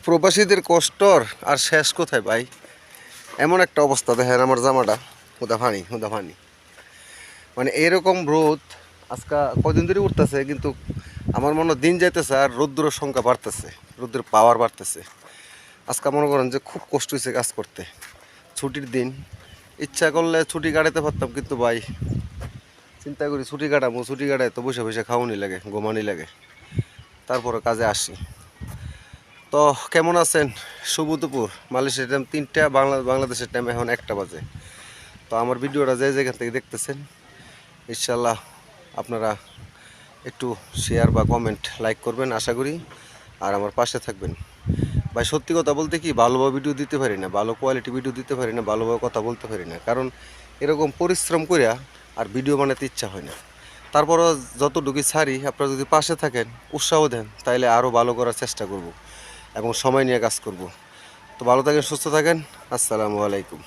প্রবাসীদের কষ্টর আর শেষ কোথায় ভাই? এমন একটা অবস্থা দেখেন আমার জামাটা হুদা ফানি মানে এরকম রোদ আজকে কদিন ধরে উঠতেছে, কিন্তু আমার মনে হয় দিন যাইতেছে আর রৌদ্রের সংখ্যা বাড়তেছে, রৌদ্রের পাওয়ার বাড়তেছে। আজকে মনে করেন যে খুব কষ্ট হয়েছে কাজ করতে। ছুটির দিন, ইচ্ছা করলে ছুটি কাটাতে পারতাম, কিন্তু ভাই চিন্তা করি ছুটি কাটায় তো বসে বসে খাওয়ানি লাগে, ঘুমানি লাগে, তারপরে কাজে আসি। তো কেমন আছেন? শুভ দুপুর। মালয়েশিয়ার টাইম 3টা, বাংলাদেশের টাইম এখন 1টা বাজে। তো আমার ভিডিওটা যে যেখান থেকে দেখতেছেন, ইনশাল্লাহ আপনারা একটু শেয়ার বা কমেন্ট লাইক করবেন আশা করি, আর আমার পাশে থাকবেন। ভাই সত্যি কথা বলতে কি, ভালোভাবে ভিডিও দিতে পারি না, ভালো কোয়ালিটি ভিডিও দিতে পারি না, ভালোভাবে কথা বলতে পারি না, কারণ এরকম পরিশ্রম করিয়া আর ভিডিও বানাতে ইচ্ছা হয় না। তারপরও যতটুকু ছাড়ি, আপনারা যদি পাশে থাকেন, উৎসাহ দেন, তাইলে আরও ভালো করার চেষ্টা করব এবং সময় নিয়ে কাজ করব। তো ভালো থাকেন, সুস্থ থাকেন। আসসালামু আলাইকুম।